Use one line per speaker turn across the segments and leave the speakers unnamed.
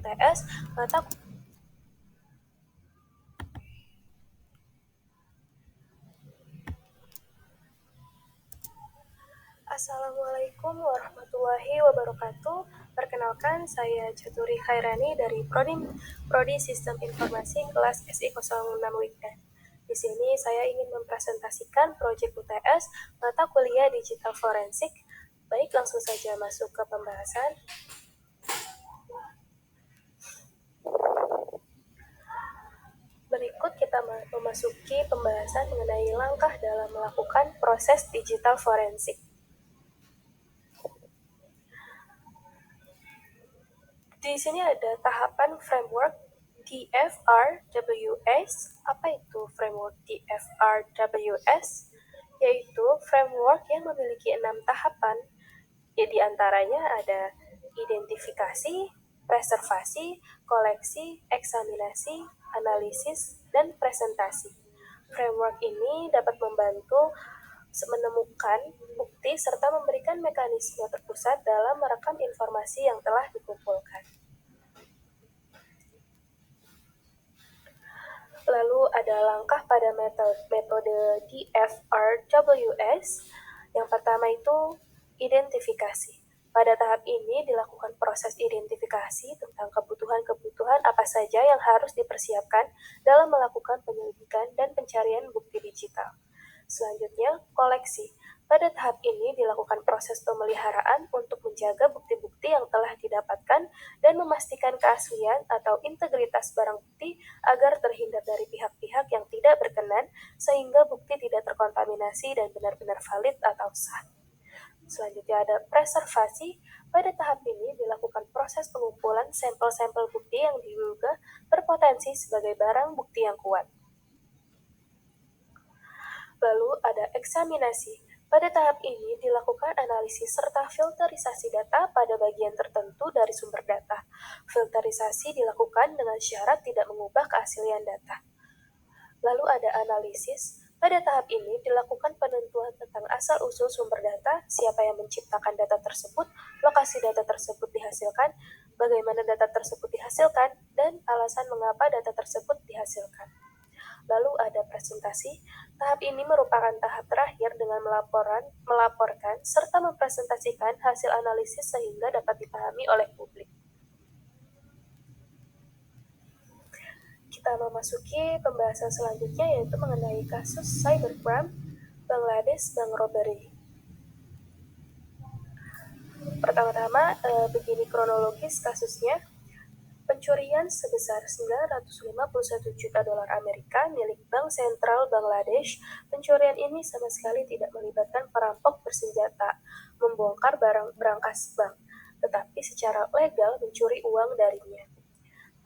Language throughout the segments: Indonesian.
UTS mata Assalamualaikum warahmatullahi wabarakatuh. Perkenalkan, saya Caturi Khairani dari Prodi Sistem Informasi kelas SI 06 Weekend. Di sini saya ingin mempresentasikan proyek UTS mata kuliah digital forensik. Baik, langsung saja masuk ke pembahasan. Berikut kita memasuki pembahasan mengenai langkah dalam melakukan proses digital forensik. Di sini ada tahapan framework DFRWS. Apa itu framework DFRWS? Yaitu framework yang memiliki 6 tahapan. Di antaranya ada identifikasi, preservasi, koleksi, eksaminasi, analisis, dan presentasi. Framework ini dapat membantu menemukan bukti serta memberikan mekanisme terpusat dalam merekam informasi yang telah dikumpulkan. Lalu ada langkah pada metode DFRWS. Yang pertama itu identifikasi. Pada tahap ini dilakukan proses identifikasi tentang kebutuhan-kebutuhan apa saja yang harus dipersiapkan dalam melakukan penyelidikan dan pencarian bukti digital. Selanjutnya, koleksi. Pada tahap ini dilakukan proses pemeliharaan untuk menjaga bukti-bukti yang telah didapatkan dan memastikan keaslian atau integritas barang bukti agar terhindar dari pihak-pihak yang tidak berkenan sehingga bukti tidak terkontaminasi dan benar-benar valid atau sah. Selanjutnya ada preservasi. Pada tahap ini dilakukan proses pengumpulan sampel-sampel bukti yang diduga berpotensi sebagai barang bukti yang kuat. Lalu ada eksaminasi. Pada tahap ini dilakukan analisis serta filterisasi data pada bagian tertentu dari sumber data. Filterisasi dilakukan dengan syarat tidak mengubah keaslian data. Lalu ada analisis. Pada tahap ini dilakukan penentuan tentang asal-usul sumber data, siapa yang menciptakan data tersebut, lokasi data tersebut dihasilkan, bagaimana data tersebut dihasilkan, dan alasan mengapa data tersebut dihasilkan. Lalu ada presentasi. Tahap ini merupakan tahap terakhir dengan melaporkan serta mempresentasikan hasil analisis sehingga dapat dipahami oleh publik. Kita memasuki pembahasan selanjutnya yaitu mengenai kasus cybercrime Bangladesh Bank Robbery. Pertama-tama, begini kronologis kasusnya. Pencurian sebesar 951 juta dolar Amerika milik Bank Sentral Bangladesh. Pencurian ini sama sekali tidak melibatkan perampok bersenjata membongkar barang brankas bank, tetapi secara legal mencuri uang darinya.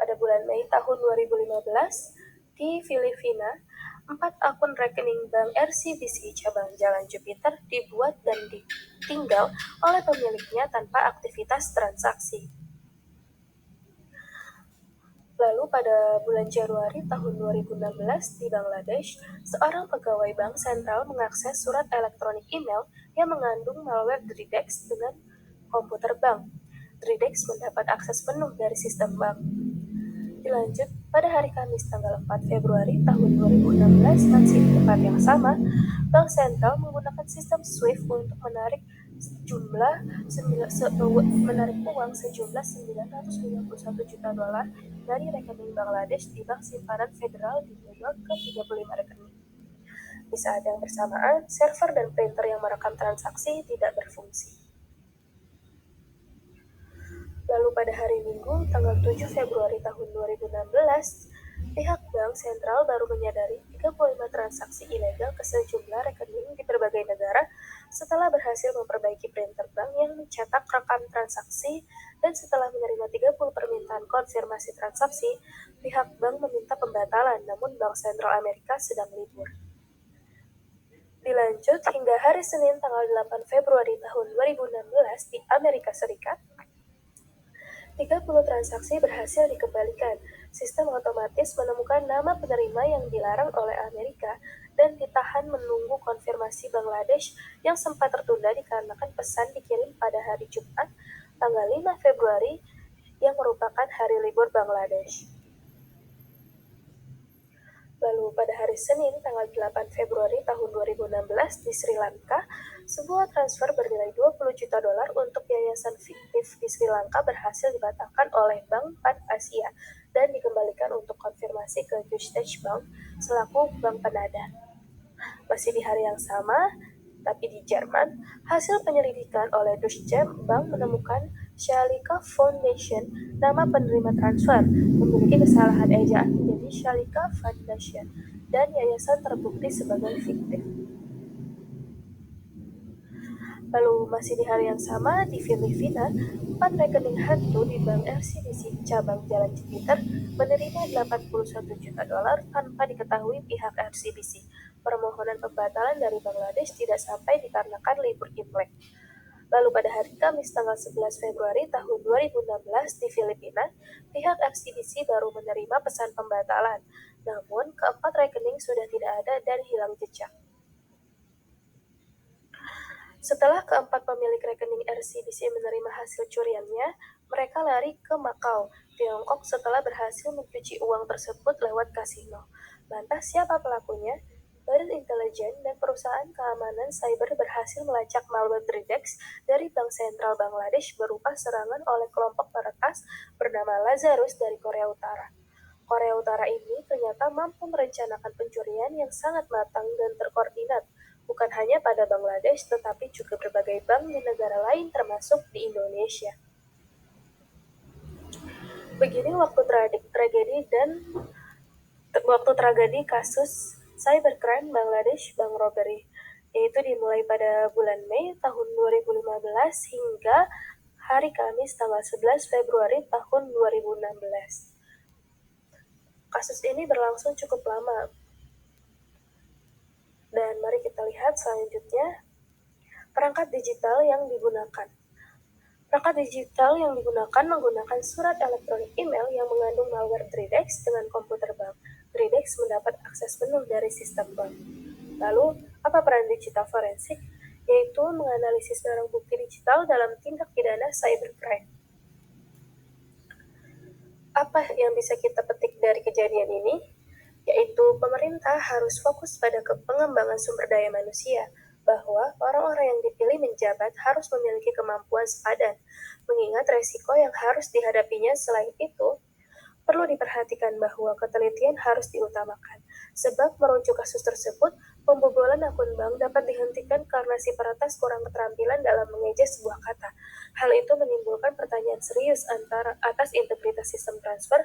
Pada bulan Mei tahun 2015, di Filipina, 4 akun rekening bank RCBC cabang Jalan Jupiter dibuat dan ditinggal oleh pemiliknya tanpa aktivitas transaksi. Lalu pada bulan Januari tahun 2016 di Bangladesh, seorang pegawai bank sentral mengakses surat elektronik email yang mengandung malware Dridex dengan komputer bank. Dridex mendapat akses penuh dari sistem bank. Dilanjut, pada hari Kamis tanggal 4 Februari tahun 2016, masih di tempat yang sama, bank sentral menggunakan sistem SWIFT untuk menarik uang sejumlah 951 juta dolar dari rekening Bangladesh di Bank Simpanan Federal di New York ke 35 rekening. Di saat yang bersamaan, server dan printer yang merekam transaksi tidak berfungsi. Lalu pada hari Minggu, tanggal 7 Februari tahun 2016, pihak Bank Sentral baru menyadari 35 transaksi ilegal ke sejumlah rekening di berbagai negara setelah berhasil memperbaiki printer bank yang mencetak rekam transaksi dan setelah menerima 30 permintaan konfirmasi transaksi, pihak bank meminta pembatalan namun Bank Sentral Amerika sedang libur. Dilanjut hingga hari Senin tanggal 8 Februari tahun 2016 di Amerika Serikat, 30 transaksi berhasil dikembalikan. Sistem otomatis menemukan nama penerima yang dilarang oleh Amerika dan ditahan menunggu konfirmasi Bangladesh yang sempat tertunda dikarenakan pesan dikirim pada hari Jumat, tanggal 5 Februari yang merupakan hari libur Bangladesh. Lalu pada hari Senin tanggal 8 Februari tahun 2016 di Sri Lanka, sebuah transfer bernilai 20 juta dolar untuk yayasan fiktif di Sri Lanka berhasil dibatalkan oleh Bank Pan Asia dan dikembalikan untuk konfirmasi ke Deutsche Bank selaku bank penada. Masih di hari yang sama, tapi di Jerman, hasil penyelidikan oleh Deutsche Bank menemukan Shalika Foundation, nama penerima transfer, memiliki kesalahan ejaan menjadi Shalika Foundation, dan yayasan terbukti sebagai fiktif. Lalu masih di hari yang sama, di Filipina, 4 rekening hantu di Bank LCBC cabang Jalan Jupiter menerima 81 juta dolar tanpa diketahui pihak LCBC. Permohonan pembatalan dari Bangladesh tidak sampai dikarenakan libur Imlek. Lalu pada hari Kamis tanggal 11 Februari tahun 2016 di Filipina, pihak LCBC baru menerima pesan pembatalan. Namun, keempat rekening sudah tidak ada dan hilang jejak. Setelah keempat pemilik rekening LCBC menerima hasil curiannya, mereka lari ke Macau, Tiongkok setelah berhasil mencuci uang tersebut lewat kasino. Lantas siapa pelakunya? Badan intelijen dan perusahaan keamanan cyber berhasil melacak malware Dridex dari Bank Sentral Bangladesh berupa serangan oleh kelompok peretas bernama Lazarus dari Korea Utara. Korea Utara ini ternyata mampu merencanakan pencurian yang sangat matang dan terkoordinat, bukan hanya pada Bangladesh tetapi juga berbagai bank di negara lain termasuk di Indonesia. Begini waktu tragedi kasus cybercrime Bangladesh Bank Robbery, yaitu dimulai pada bulan Mei tahun 2015 hingga hari Kamis tanggal 11 Februari tahun 2016. Kasus ini berlangsung cukup lama. Dan mari kita lihat selanjutnya perangkat digital yang digunakan. Perangkat digital yang digunakan menggunakan surat elektronik email yang mengandung malware Dridex dengan komputer bank. Dridex mendapat akses penuh dari sistem bank. Lalu, apa peran digital forensik? Yaitu menganalisis barang bukti digital dalam tindak pidana cybercrime. Apa yang bisa kita petik dari kejadian ini? Yaitu pemerintah harus fokus pada pengembangan sumber daya manusia, bahwa orang-orang yang dipilih menjabat harus memiliki kemampuan sepadan, mengingat resiko yang harus dihadapinya. Selain itu, perlu diperhatikan bahwa ketelitian harus diutamakan, sebab merujuk kasus tersebut, pembobolan akun bank dapat dihentikan karena si peretas kurang keterampilan dalam mengeja sebuah kata. Hal itu menimbulkan pertanyaan serius atas integritas sistem transfer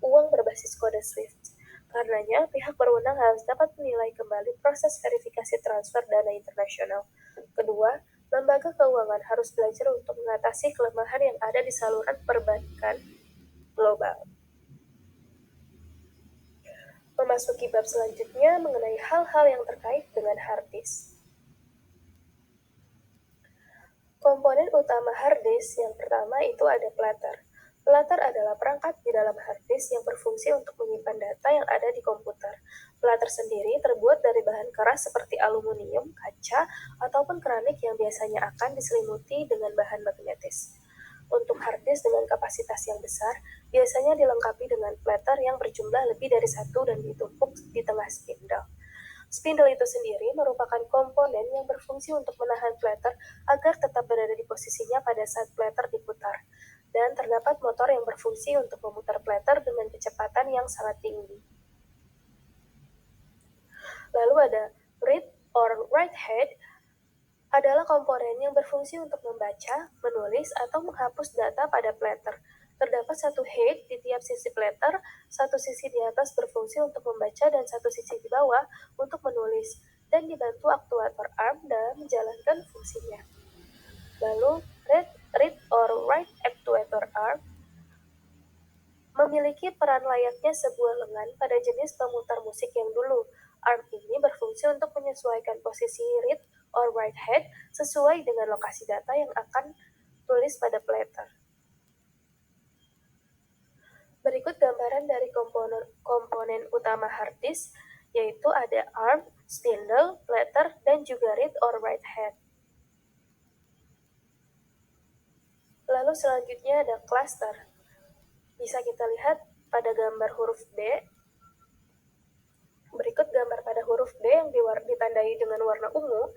uang berbasis kode SWIFT. Karenanya, pihak berwenang harus dapat menilai kembali proses verifikasi transfer dana internasional. Kedua, lembaga keuangan harus belajar untuk mengatasi kelemahan yang ada di saluran perbankan global. Memasuki bab selanjutnya mengenai hal-hal yang terkait dengan hard disk. Komponen utama hard disk yang pertama itu ada platter. Platter adalah perangkat di dalam hard disk yang berfungsi untuk menyimpan data yang ada di komputer. Platter sendiri terbuat dari bahan keras seperti aluminium, kaca, ataupun keramik yang biasanya akan diselimuti dengan bahan magnetis. Untuk hard disk dengan kapasitas yang besar, biasanya dilengkapi dengan platter yang berjumlah lebih dari satu dan ditumpuk di tengah spindle. Spindle itu sendiri merupakan komponen yang berfungsi untuk menahan platter agar tetap berada di posisinya pada saat platter diputar. Dan terdapat motor yang berfungsi untuk memutar platter dengan kecepatan yang sangat tinggi. Lalu ada read or write head, adalah komponen yang berfungsi untuk membaca, menulis, atau menghapus data pada platter. Terdapat satu head di tiap sisi platter, satu sisi di atas berfungsi untuk membaca dan satu sisi di bawah untuk menulis, dan dibantu aktuator arm dalam menjalankan fungsinya. Lalu, read or write actuator arm memiliki peran layaknya sebuah lengan pada jenis pemutar musik yang dulu. Arm ini berfungsi untuk menyesuaikan posisi read or write head sesuai dengan lokasi data yang akan tulis pada platter. Berikut gambaran dari komponen utama hard disk, yaitu ada arm, spindle, platter, dan juga read or write head. Lalu selanjutnya ada cluster. Bisa kita lihat pada gambar huruf B. Berikut gambar pada huruf B yang ditandai dengan warna ungu,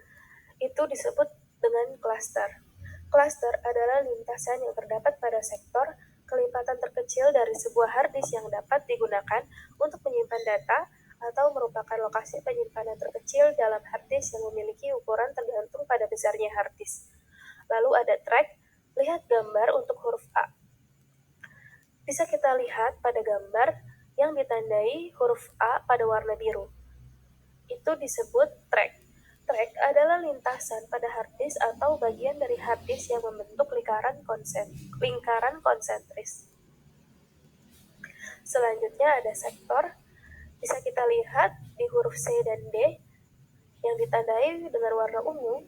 itu disebut dengan klaster. Klaster adalah lintasan yang terdapat pada sektor kelipatan terkecil dari sebuah hard disk yang dapat digunakan untuk menyimpan data atau merupakan lokasi penyimpanan terkecil dalam hard disk yang memiliki ukuran tergantung pada besarnya hard disk. Lalu ada track, lihat gambar untuk huruf A. Bisa kita lihat pada gambar yang ditandai huruf A pada warna biru. Itu disebut track. Track adalah lintasan pada hard disk atau bagian dari hard disk yang membentuk lingkaran konsentris. Selanjutnya ada sektor. Bisa kita lihat di huruf C dan D yang ditandai dengan warna ungu.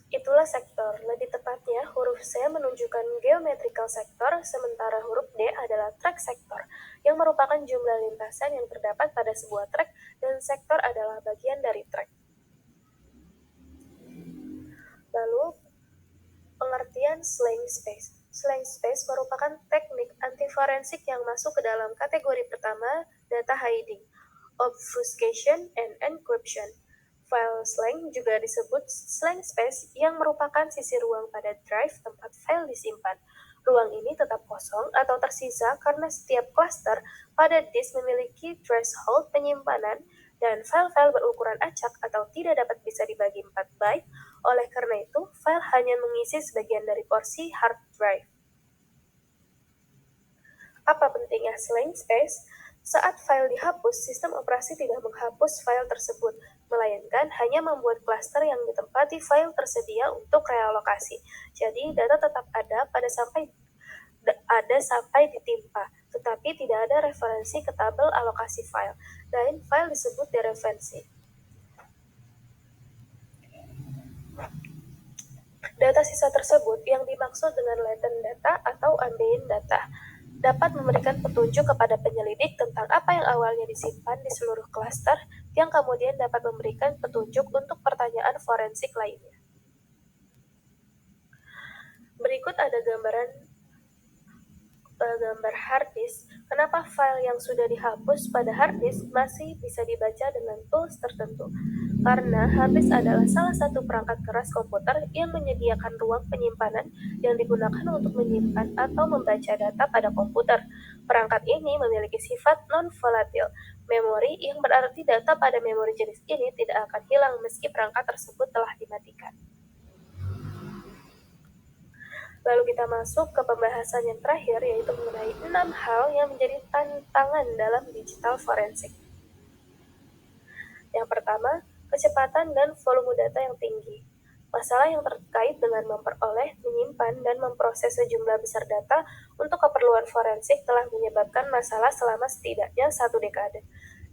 Itulah sektor. Lebih tepatnya, huruf C menunjukkan geometrical sector, sementara huruf D adalah track sector, yang merupakan jumlah lintasan yang terdapat pada sebuah track, dan sektor adalah bagian dari track. Lalu, pengertian slang space. Slang space merupakan teknik anti-forensik yang masuk ke dalam kategori pertama, data hiding, obfuscation, and encryption. File slang juga disebut slang space yang merupakan sisi ruang pada drive tempat file disimpan. Ruang ini tetap kosong atau tersisa karena setiap cluster pada disk memiliki threshold penyimpanan dan file-file berukuran acak atau tidak dapat bisa dibagi 4 byte. Oleh karena itu, file hanya mengisi sebagian dari porsi hard drive. Apa pentingnya slang space? Saat file dihapus, sistem operasi tidak menghapus file tersebut, melainkan hanya membuat klaster yang ditempati file tersedia untuk realokasi. Jadi, data tetap ada sampai ditimpa, tetapi tidak ada referensi ke tabel alokasi file, dan file disebut dereferensi. Data sisa tersebut yang dimaksud dengan latent data atau ambient data dapat memberikan petunjuk kepada penyelidik tentang apa yang awalnya disimpan di seluruh klaster yang kemudian dapat memberikan petunjuk untuk pertanyaan forensik lainnya. Berikut ada gambar hard disk. Kenapa file yang sudah dihapus pada hard disk masih bisa dibaca dengan tools tertentu? Karena hard disk adalah salah satu perangkat keras komputer yang menyediakan ruang penyimpanan yang digunakan untuk menyimpan atau membaca data pada komputer. Perangkat ini memiliki sifat non-volatil memori, yang berarti data pada memori jenis ini tidak akan hilang meski perangkat tersebut telah dimatikan. Lalu kita masuk ke pembahasan yang terakhir, yaitu mengenai 6 hal yang menjadi tantangan dalam digital forensik. Yang pertama, kecepatan dan volume data yang tinggi. Masalah yang terkait dengan memperoleh, menyimpan, dan memproses sejumlah besar data untuk keperluan forensik telah menyebabkan masalah selama setidaknya 1 dekade,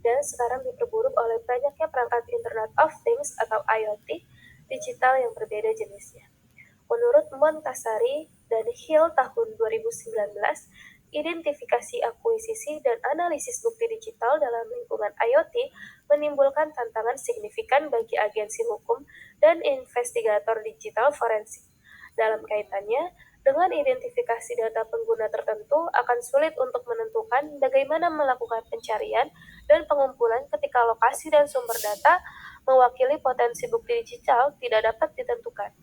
dan sekarang diperburuk oleh banyaknya perangkat Internet of Things atau IoT digital yang berbeda jenisnya. Menurut Montasari dan Hill tahun 2019, identifikasi akuisisi dan analisis bukti digital dalam lingkungan IoT menimbulkan tantangan signifikan bagi agensi hukum dan investigator digital forensik. Dalam kaitannya, dengan identifikasi data pengguna tertentu akan sulit untuk menentukan bagaimana melakukan pencarian dan pengumpulan ketika lokasi dan sumber data mewakili potensi bukti digital tidak dapat ditentukan.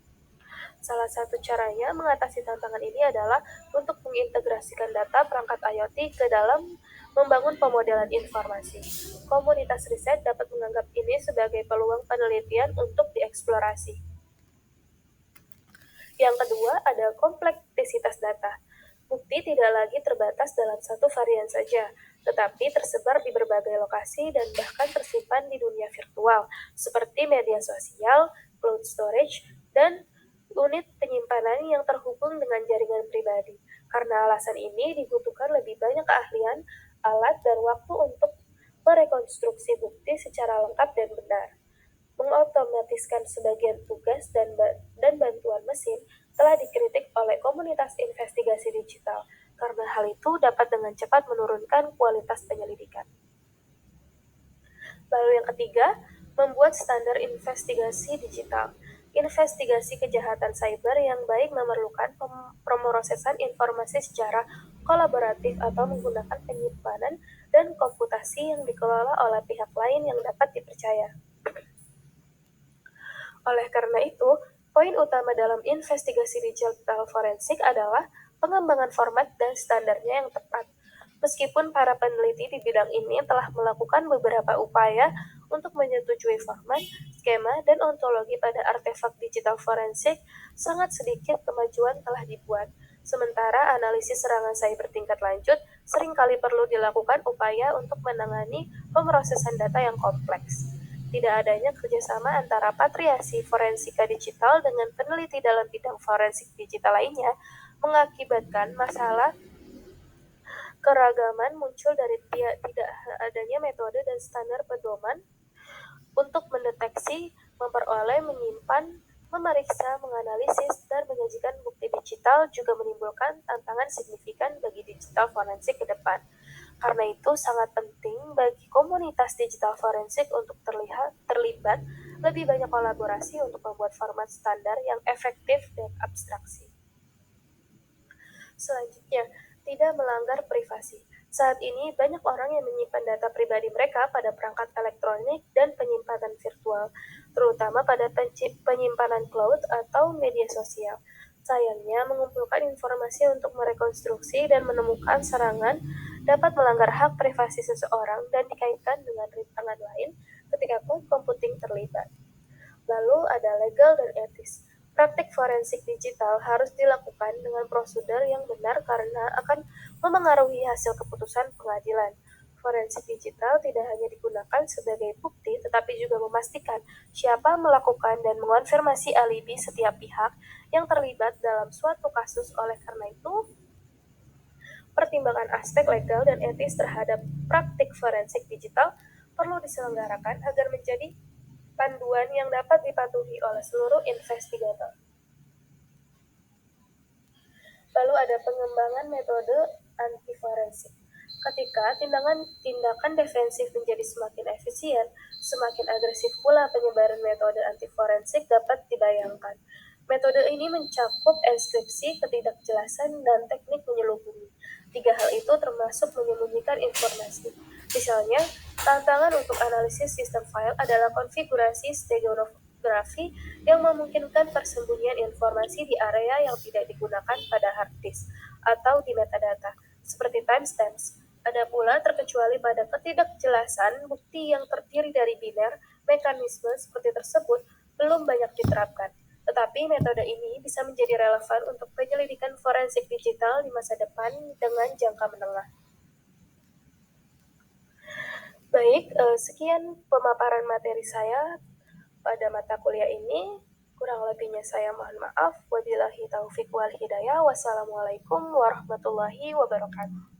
Salah satu caranya mengatasi tantangan ini adalah untuk mengintegrasikan data perangkat IoT ke dalam membangun pemodelan informasi. Komunitas riset dapat menganggap ini sebagai peluang penelitian untuk dieksplorasi. Yang kedua ada kompleksitas data. Bukti tidak lagi terbatas dalam satu varian saja, tetapi tersebar di berbagai lokasi dan bahkan tersimpan di dunia virtual, seperti media sosial, cloud storage, dan unit penyimpanan yang terhubung dengan jaringan pribadi. Karena alasan ini dibutuhkan lebih banyak keahlian, alat, dan waktu untuk merekonstruksi bukti secara lengkap dan benar. Mengotomatiskan sebagian tugas dan bantuan mesin telah dikritik oleh komunitas investigasi digital, karena hal itu dapat dengan cepat menurunkan kualitas penyelidikan. Lalu yang ketiga, membuat standar investigasi digital. investigasi kejahatan cyber yang baik memerlukan pemrosesan informasi secara kolaboratif atau menggunakan penyimpanan dan komputasi yang dikelola oleh pihak lain yang dapat dipercaya. Oleh karena itu, poin utama dalam investigasi digital forensik adalah pengembangan format dan standarnya yang tepat. Meskipun para peneliti di bidang ini telah melakukan beberapa upaya untuk menyetujui format, skema, dan ontologi pada artefak digital forensik, sangat sedikit kemajuan telah dibuat. Sementara analisis serangan cyber tingkat lanjut seringkali perlu dilakukan upaya untuk menangani pemrosesan data yang kompleks. Tidak adanya kerjasama antara patriasi forensika digital dengan peneliti dalam bidang forensik digital lainnya mengakibatkan masalah keragaman muncul dari tidak adanya metode dan standar pedoman untuk mendeteksi, memperoleh, menyimpan, memeriksa, menganalisis, dan menyajikan bukti digital juga menimbulkan tantangan signifikan bagi digital forensik ke depan. Karena itu sangat penting bagi komunitas digital forensik untuk terlibat lebih banyak kolaborasi untuk membuat format standar yang efektif dan abstraksi. Selanjutnya, tidak melanggar privasi. Saat ini, banyak orang yang menyimpan data pribadi mereka pada perangkat elektronik dan penyimpanan virtual, terutama pada penyimpanan cloud atau media sosial. Sayangnya, mengumpulkan informasi untuk merekonstruksi dan menemukan serangan dapat melanggar hak privasi seseorang dan dikaitkan dengan rintangan lain ketika cloud computing terlibat. Lalu ada legal dan etis. Praktik forensik digital harus dilakukan dengan prosedur yang benar karena akan memengaruhi hasil keputusan pengadilan. Forensik digital tidak hanya digunakan sebagai bukti, tetapi juga memastikan siapa melakukan dan mengonfirmasi alibi setiap pihak yang terlibat dalam suatu kasus. Oleh karena itu, pertimbangan aspek legal dan etis terhadap praktik forensik digital perlu diselenggarakan agar menjadi panduan yang dapat dipatuhi oleh seluruh investigator. Lalu ada pengembangan metode anti-forensik. Ketika tindakan defensif menjadi semakin efisien, semakin agresif pula penyebaran metode anti-forensik dapat dibayangkan. Metode ini mencakup enskripsi, ketidakjelasan, dan teknik menyelubungi. Tiga hal itu termasuk menyembunyikan informasi. Misalnya, tantangan untuk analisis sistem file adalah konfigurasi steganography yang memungkinkan persembunyian informasi di area yang tidak digunakan pada hard disk atau di metadata, seperti timestamps. Ada pula terkecuali pada ketidakjelasan bukti yang terdiri dari biner, mekanisme seperti tersebut belum banyak diterapkan. Tetapi metode ini bisa menjadi relevan untuk penyelidikan forensik digital di masa depan dengan jangka menengah. Baik, sekian pemaparan materi saya pada mata kuliah ini. Kurang lebihnya saya mohon maaf. Wabillahi taufiq wal hidayah. Wassalamualaikum warahmatullahi wabarakatuh.